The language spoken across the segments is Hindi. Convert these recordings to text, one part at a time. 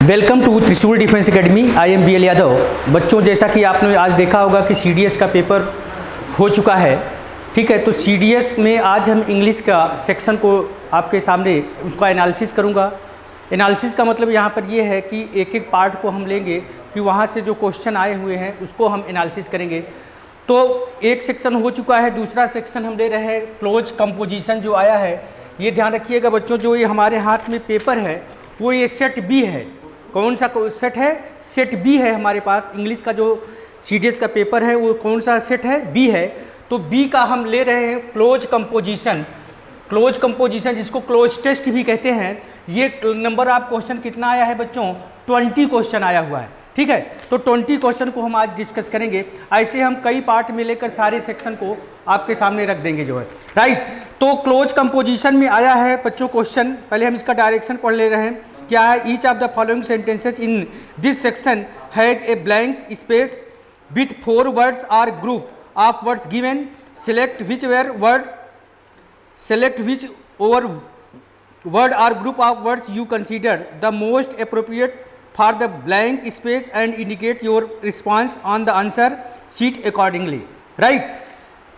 Welcome to Trishul defence academy. I am B L Yadav. बच्चों, जैसा कि आपने आज देखा होगा कि CDS का पेपर हो चुका है, ठीक है। तो CDS में आज हम इंग्लिश का सेक्शन को आपके सामने उसका एनालिसिस करूंगा। एनालिसिस का मतलब यहाँ पर ये है कि एक एक पार्ट को हम लेंगे कि वहाँ से जो क्वेश्चन आए हुए हैं उसको हम एनालिसिस करेंगे। तो एक सेक्शन हो चुका है, दूसरा सेक्शन हम ले रहे हैं क्लोज कंपोजिशन जो आया है। ये ध्यान रखिएगा बच्चों, जो ये हमारे हाथ में पेपर है वो ये सेट बी है। कौन सा सेट है? सेट बी है हमारे पास। इंग्लिश का जो CDS का पेपर है वो कौन सा सेट है? बी है। तो बी का हम ले रहे हैं क्लोज कंपोजिशन। क्लोज कंपोजिशन जिसको क्लोज टेस्ट भी कहते हैं। ये नंबर ऑफ क्वेश्चन कितना आया है बच्चों? 20 क्वेश्चन आया हुआ है, ठीक है। तो 20 क्वेश्चन को हम आज डिस्कस करेंगे। ऐसे हम कई पार्ट में लेकर सारे सेक्शन को आपके सामने रख देंगे जो है, राइट। तो क्लोज कंपोजिशन में आया है बच्चों क्वेश्चन। पहले हम इसका डायरेक्शन पढ़ ले रहे हैं। क्या है? Each of the following sentences in this section has a blank space with 4 words or group of words given. Select which over word or group of words you consider the most appropriate for the blank space and indicate your response on the answer sheet accordingly, right।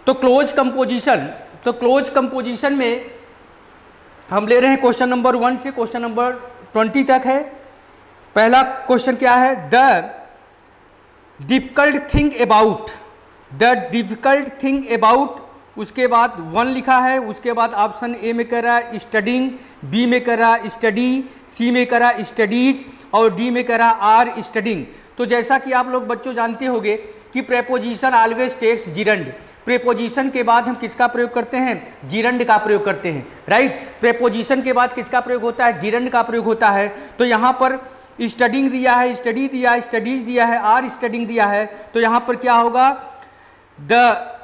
तो क्लोज कंपोजिशन में हम ले रहे हैं क्वेश्चन नंबर 1 से क्वेश्चन नंबर 20 तक है। पहला क्वेश्चन क्या है? द डिफिकल्ट थिंग अबाउट, उसके बाद 1 लिखा है। उसके बाद ऑप्शन ए में कर रहा है स्टडिंग, बी में कर रहा है स्टडी, सी में कर रहा है स्टडीज और डी में कर रहा है आर स्टडिंग। तो जैसा कि आप लोग बच्चों जानते होंगे कि preposition always takes gerund. Preposition के बाद हम किसका प्रयोग करते हैं? जिरंड का प्रयोग करते हैं, राइट। प्रेपोजिशन के बाद किसका प्रयोग होता है? जिरंड का प्रयोग होता है। तो यहाँ पर स्टडिंग दिया है, स्टडी दिया है, स्टडीज दिया है, आर स्टडिंग दिया है। तो यहाँ पर क्या होगा? The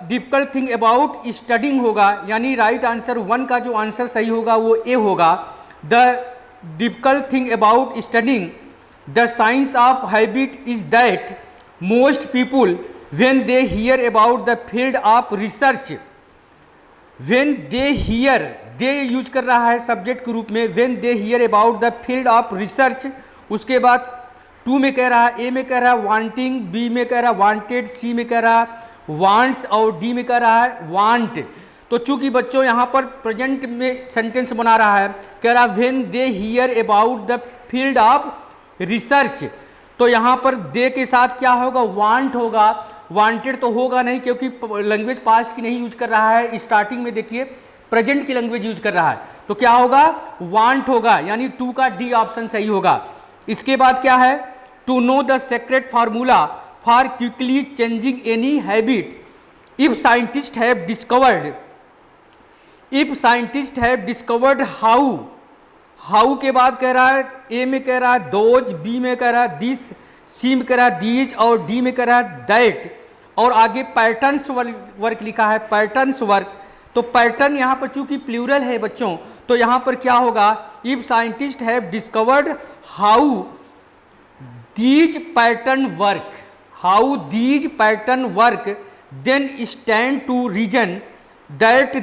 difficult thing about studying होगा, यानी राइट आंसर 1 का जो आंसर सही होगा वो ए होगा। The difficult thing about studying the science of habit is that most people when they hear about the field of research, when they hear, they use कर रहा है सब्जेक्ट के रूप में, when they hear about the field of research. उसके बाद 2 में कह रहा है, ए में कह रहा है वांटिंग, बी में कह रहा है वांटेड, सी में कह रहा है वांट्स और डी में कह रहा है वांट। तो चूंकि बच्चों यहाँ पर प्रेजेंट में सेंटेंस बना रहा है, कह रहा है when they hear about the field of research. तो यहाँ पर दे के साथ क्या होगा? वांट होगा। वांटेड तो होगा नहीं क्योंकि लैंग्वेज पास्ट की नहीं यूज कर रहा है। स्टार्टिंग में देखिए प्रेजेंट की लैंग्वेज यूज कर रहा है। तो क्या होगा? वांट होगा, यानी 2 का डी ऑप्शन सही होगा। इसके बाद क्या है? To know the secret formula for quickly changing any habit if scientists have discovered how के बाद कह रहा है, ए में कह रहा है दोज, बी में कह रहा है दिस, सी में कह रहा है दीज और डी में कह रहा है दैट। और आगे पैटर्न्स वर्क लिखा है, पैटर्न्स वर्क। तो पैटर्न यहाँ पर चूंकि प्लूरल है बच्चों, तो यहाँ पर क्या होगा? If scientist have discovered how these pattern work then stand to reason that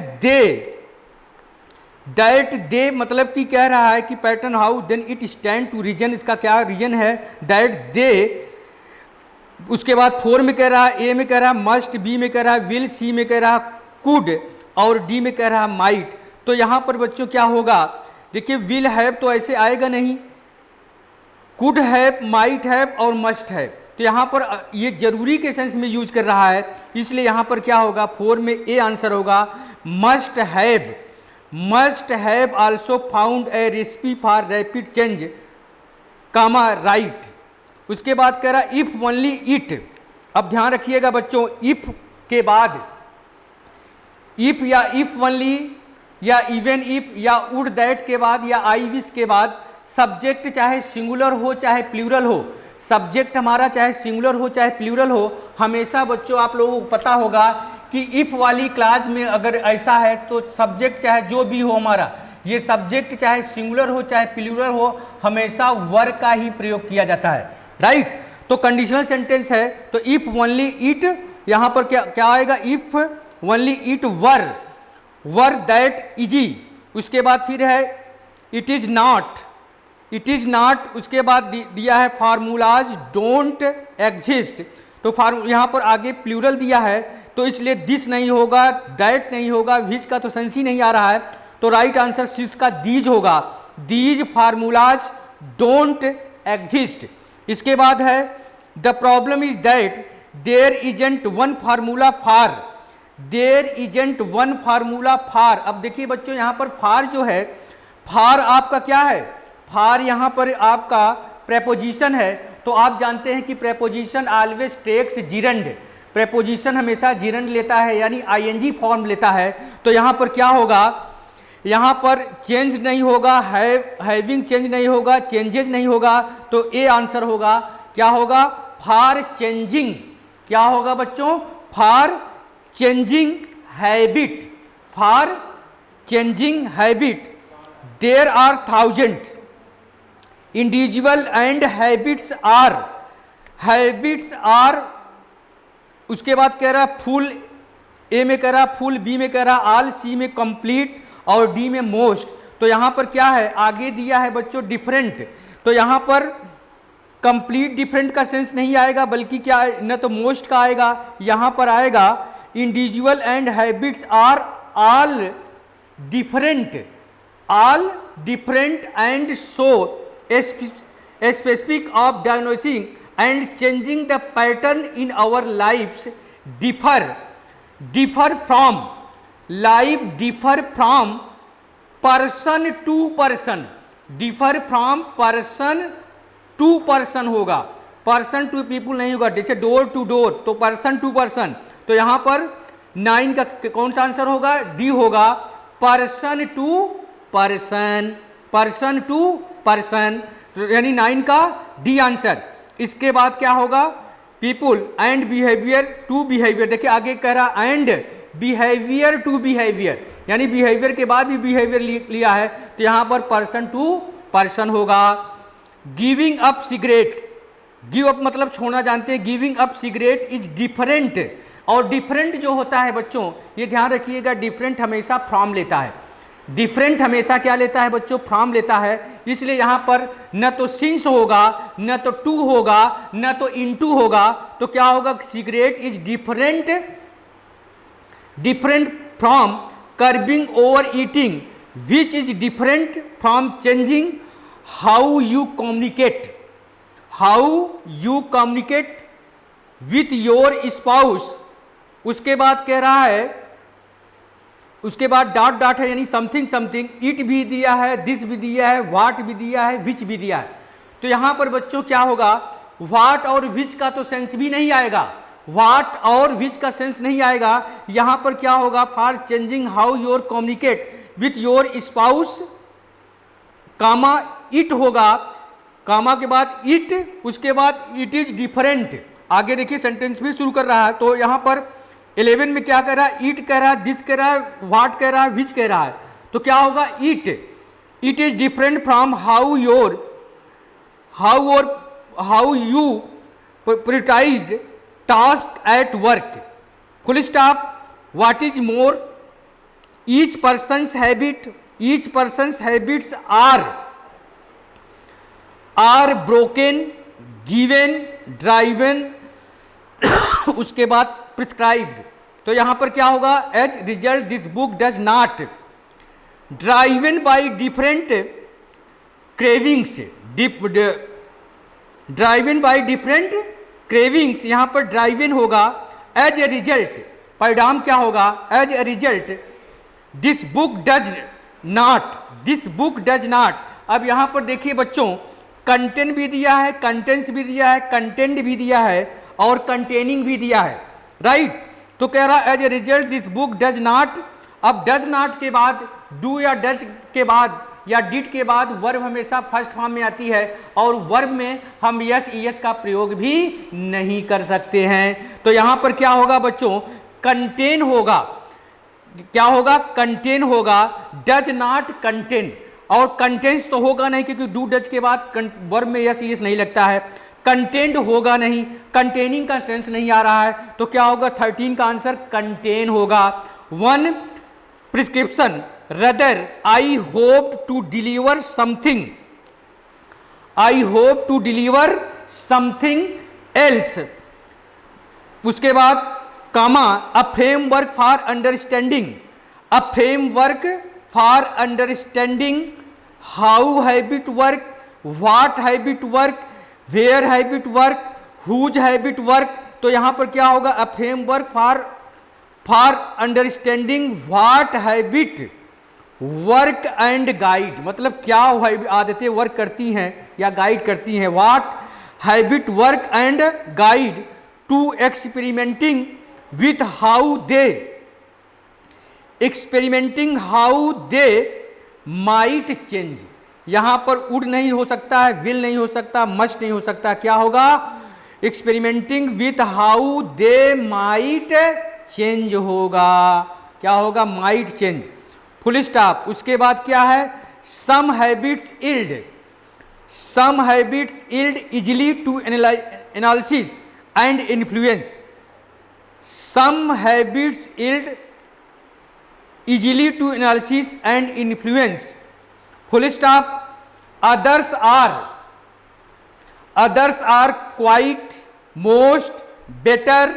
they मतलब कि कह रहा है कि pattern how then it stand to reason, इसका क्या रीजन है? that they। उसके बाद 4 में कह रहा है, ए में कह रहा है मस्ट, बी में कह रहा है विल, सी में कह रहा है कुड और डी में कह रहा है माइट। तो यहाँ पर बच्चों क्या होगा? देखिए विल हैव तो ऐसे आएगा नहीं, कुड हैव, माइट हैव और मस्ट हैव। तो यहाँ पर ये जरूरी के सेंस में यूज कर रहा है, इसलिए यहाँ पर क्या होगा? 4 में ए आंसर होगा। Must have also found a recipe for rapid change, comma right. उसके बाद कह रहा इफ ओनली इट। अब ध्यान रखिएगा बच्चों, इफ के बाद, इफ या इफ ओनली या इवन इफ या वुड दैट के बाद या आई विश के बाद सब्जेक्ट चाहे सिंगुलर हो चाहे प्लूरल हो, सब्जेक्ट हमारा चाहे सिंगुलर हो चाहे प्लूरल हो, हमेशा बच्चों आप लोगों को पता होगा कि इफ वाली क्लास में अगर ऐसा है तो सब्जेक्ट चाहे जो भी हो हमारा, ये सब्जेक्ट चाहे सिंगुलर हो चाहे प्लूरल हो, हमेशा वर का ही प्रयोग किया जाता है, राइट। तो कंडीशनल सेंटेंस है। तो इफ ओनली इट, यहाँ पर क्या आएगा? If only it were that easy. उसके बाद फिर है it is not, it is not, उसके बाद दिया है फार्मूलाज डोंट एग्जिस्ट, तो यहाँ पर आगे प्लूरल दिया है तो इसलिए दिस नहीं होगा, दैट नहीं होगा, विच का तो सेंस ही नहीं आ रहा है, तो राइट आंसर सिक्स का दीज होगा, दीज फार्मूलाज डोंट एग्जिस्ट। इसके बाद है the problem is that there isn't one formula for, there isn't one formula for. अब देखिए बच्चों यहाँ पर फॉर जो है, फॉर आपका क्या है, फॉर यहाँ पर आपका प्रेपोजिशन है, तो आप जानते हैं कि preposition always takes gerund, preposition हमेशा जिरंड लेता है यानी आईएनजी फॉर्म लेता है, तो यहाँ पर क्या होगा, यहाँ पर चेंज नहीं होगा, हैविंग चेंज नहीं होगा, चेंजेज नहीं होगा, तो ए आंसर होगा, क्या होगा, फॉर चेंजिंग, क्या होगा बच्चों, for changing habit, for changing habit. There are thousand individual and habits are, उसके बाद कह रहा फुल, ए में कह रहा फुल, बी में कह रहा ऑल, सी में कंप्लीट और डी में मोस्ट। तो यहाँ पर क्या है, आगे दिया है बच्चों डिफरेंट, तो यहाँ पर कंप्लीट डिफरेंट का सेंस नहीं आएगा, बल्कि क्या न तो मोस्ट का आएगा, यहाँ पर आएगा individual and habits are all different and so specific of diagnosing and changing the pattern in our lives differ from person to person, differ from person to person होगा, person to people नहीं होगा, जैसे डोर टू डोर तो person to person, तो यहाँ पर 9 का कौन सा आंसर होगा, डी होगा, person to person यानी 9 का डी आंसर। इसके बाद क्या होगा, people and behaviour to behaviour, देखिए आगे कह रहा एंड बिहेवियर टू बिहेवियर, यानी बिहेवियर के बाद भी बिहेवियर लिया है, तो यहाँ पर पर्सन टू पर्सन होगा। Giving up cigarette, give up मतलब छोड़ना जानते हैं, giving up cigarette is different, और डिफरेंट जो होता है बच्चों ये ध्यान रखिएगा, डिफरेंट हमेशा फ्रॉम लेता है, डिफरेंट हमेशा क्या लेता है बच्चों, फ्रॉम लेता है, इसलिए यहाँ पर न तो सिंस होगा, न तो टू होगा, न तो इनटू होगा, तो क्या होगा, cigarette is different from curbing over eating which is different from changing how you communicate with your spouse. उसके बाद कह रहा है, उसके बाद डॉट है यानी समथिंग, इट भी दिया है, दिस भी दिया है, वाट भी दिया है, विच भी दिया है, तो यहाँ पर बच्चों क्या होगा, वाट और विच का तो सेंस भी नहीं आएगा, वाट और विच का सेंस नहीं आएगा, यहाँ पर क्या होगा, for changing how your communicate with your spouse, comma it होगा, कामा के बाद इट, उसके बाद इट इज डिफरेंट। आगे देखिए सेंटेंस भी शुरू कर रहा है, तो यहाँ पर 11 में क्या कह रहा है, ईट कह रहा है, दिस कह रहा है, वाट कह रहा है, विच कह रहा है, तो क्या होगा, it is different from how you prioritise task at work, full stop. What is more, each person's habits are broken, given, driven, उसके बाद प्रिस्क्राइब्ड, तो यहां पर क्या होगा, as result this book does not driven by different cravings, driven by different cravings, यहां पर ड्राइवन होगा, एज ए रिजल्ट, परिणाम क्या होगा, as a result this book does not. अब यहां पर देखिए बच्चों, कंटेंट भी दिया है, कंटेंट्स भी दिया है, कंटेंट भी दिया है और कंटेनिंग भी दिया है, राइट। तो कह रहा as a result this book does not. अब डज नॉट के बाद डू या डज के बाद या डिड के बाद वर्ब हमेशा फर्स्ट फॉर्म में आती है, और वर्ब में हम यस ईएस का प्रयोग भी नहीं कर सकते हैं। तो यहाँ पर क्या होगा बच्चों, कंटेन होगा, क्या होगा, कंटेन होगा, डज नॉट कंटेन, और कंटेंस तो होगा नहीं क्योंकि डू डज के बाद वर्ब में यस ईएस नहीं लगता है, कंटेंट होगा नहीं, कंटेनिंग का सेंस नहीं आ रहा है, तो क्या होगा, 13 का आंसर कंटेन होगा। One prescription rather I hope to deliver something I hope to deliver something else. उसके बाद comma, a framework for understanding, a framework for understanding how habit work, what habit work, where habit work, whose habit work. तो यहां पर क्या होगा, a framework for understanding what habit work and guide, मतलब क्या आदतें वर्क करती हैं या गाइड करती हैं। What habit work and guide to experimenting with how they, experimenting how they might change. यहां पर वुड नहीं हो सकता है, विल नहीं हो सकता, मस्ट नहीं हो सकता, क्या होगा, experimenting with how they might change होगा। क्या होगा, माइट चेंज, फुल स्टॉप। उसके बाद क्या है, some habits yield, some habits yield easily to analysis and influence, some habits yield easily to analysis and influence, full stop. Others are quite, most, better,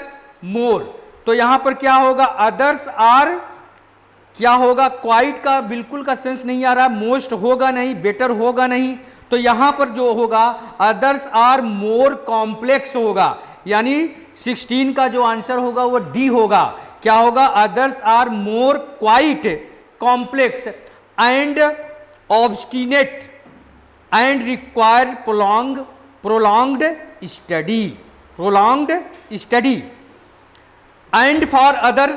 more. तो यहां पर क्या होगा, अदर्स आर क्या होगा, क्वाइट का बिल्कुल का सेंस नहीं आ रहा, मोस्ट होगा नहीं, बेटर होगा नहीं। तो यहां पर जो होगा, अदर्स आर मोर कॉम्प्लेक्स होगा, यानी 16 का जो आंसर होगा वो डी होगा। क्या होगा, others are more quite complex and obstinate and require prolonged study and for other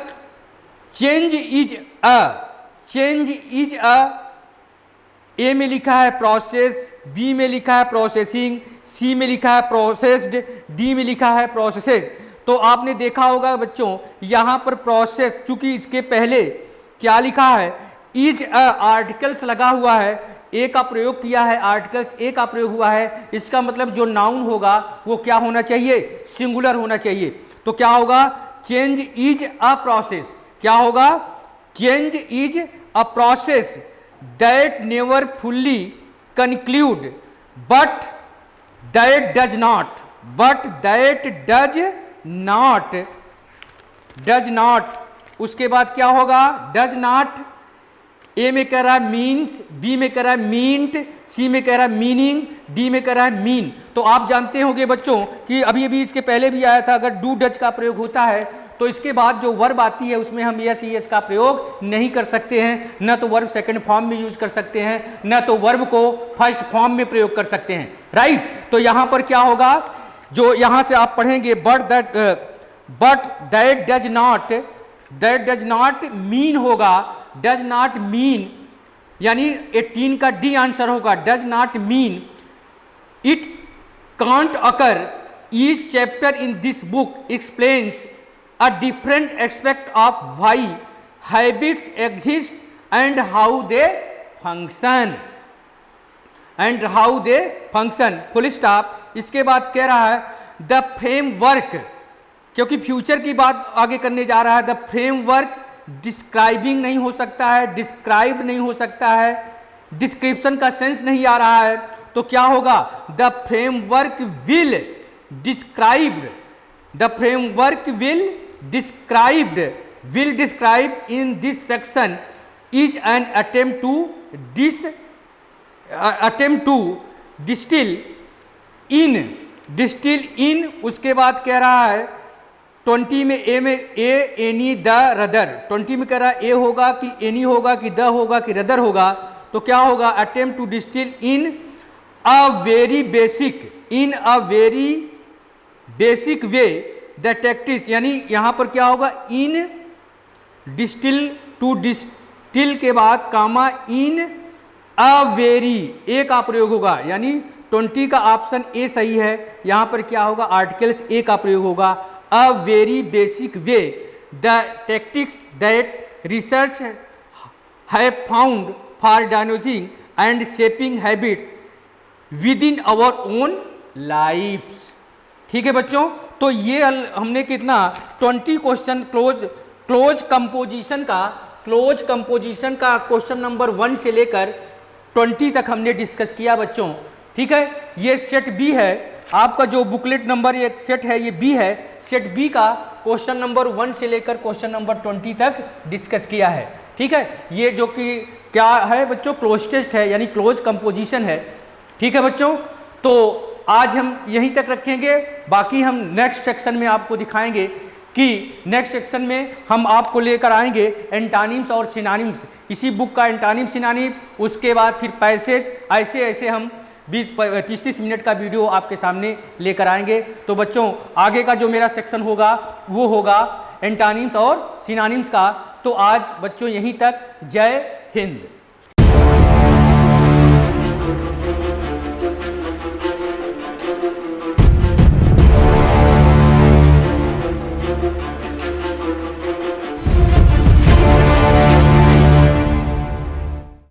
change is a, A में लिखा है प्रोसेस, बी में लिखा है प्रोसेसिंग, सी में लिखा है प्रोसेस्ड, डी में लिखा है प्रोसेसेस। तो आपने देखा होगा बच्चों, यहाँ पर प्रोसेस, चूंकि इसके पहले क्या लिखा है, इज अ आर्टिकल्स लगा हुआ है, ए का प्रयोग किया है, आर्टिकल्स ए का प्रयोग हुआ है, इसका मतलब जो नाउन होगा वो क्या होना चाहिए, सिंगुलर होना चाहिए। तो क्या होगा, चेंज इज अ प्रोसेस, क्या होगा, change is a process that never fully conclude but that does not, does not. उसके बाद क्या होगा, डज नॉट, ए में कह रहा है मीन्स, बी में कह रहा है मीन्ट, सी में कह रहा है मीनिंग, डी में कह रहा है मीन। तो आप जानते होंगे बच्चों कि अभी अभी इसके पहले भी आया था, अगर डू डज का प्रयोग होता है तो इसके बाद जो वर्ब आती है उसमें हम यस यस का प्रयोग नहीं कर सकते हैं, न तो वर्ब सेकंड फॉर्म में यूज कर सकते हैं, न तो वर्ब को फर्स्ट फॉर्म में प्रयोग कर सकते हैं, राइट। तो यहाँ पर क्या होगा, जो यहाँ से आप पढ़ेंगे, but that does not mean होगा, डज नॉट मीन, यानी 18 का डी आंसर होगा, does not mean it can't occur. Each chapter in this book explains a different aspect of why habits exist and how they function, full stop. इसके बाद कह रहा है द फ्रेमवर्क, क्योंकि फ्यूचर की बात आगे करने जा रहा है, द फ्रेमवर्क डिस्क्राइबिंग नहीं हो सकता है, डिस्क्राइब नहीं हो सकता है, डिस्क्रिप्शन का सेंस नहीं आ रहा है। तो क्या होगा, the framework will describe in this section is an attempt to distil in. उसके बाद कह रहा है 20 में ए एनी द रदर, 20 में कह रहा है ए होगा कि एनी होगा कि द होगा कि रदर होगा। तो क्या होगा, attempt to distil in a very basic way the tactics, यानी यहां पर क्या होगा, इन डिस्टिल, टू डिस्टिल के बाद कामा इन अ वेरी, ए का प्रयोग होगा, यानी 20 का ऑप्शन ए सही है। यहां पर क्या होगा, आर्टिकल्स ए का प्रयोग होगा, a very basic way the tactics that research have found for diagnosing and shaping habits within our own lifes. ठीक है बच्चों, तो ये हमने कितना 20 क्वेश्चन क्लोज कंपोजिशन का क्वेश्चन नंबर 1 से लेकर 20 तक हमने डिस्कस किया बच्चों। ठीक है, ये सेट बी है, आपका जो बुकलेट नंबर एक सेट है ये बी है। सेट बी का क्वेश्चन नंबर 1 से लेकर क्वेश्चन नंबर 20 तक डिस्कस किया है। ठीक है, ये जो कि क्या है बच्चों, क्लोज टेस्ट है, यानी क्लोज कंपोजिशन है। ठीक है बच्चों, तो आज हम यहीं तक रखेंगे, बाकी हम नेक्स्ट सेक्शन में आपको दिखाएंगे कि नेक्स्ट सेक्शन में हम आपको लेकर आएंगे एंटानिम्स और सिनोनिम्स, इसी बुक का एंटानिम सिनोनिम, उसके बाद फिर पैसेज, ऐसे ऐसे हम 20-30 मिनट का वीडियो आपके सामने लेकर आएंगे। तो बच्चों आगे का जो मेरा सेक्शन होगा वो होगा एंटानिम्स और सिनोनिम्स का। तो आज बच्चों यहीं तक, जय हिंद।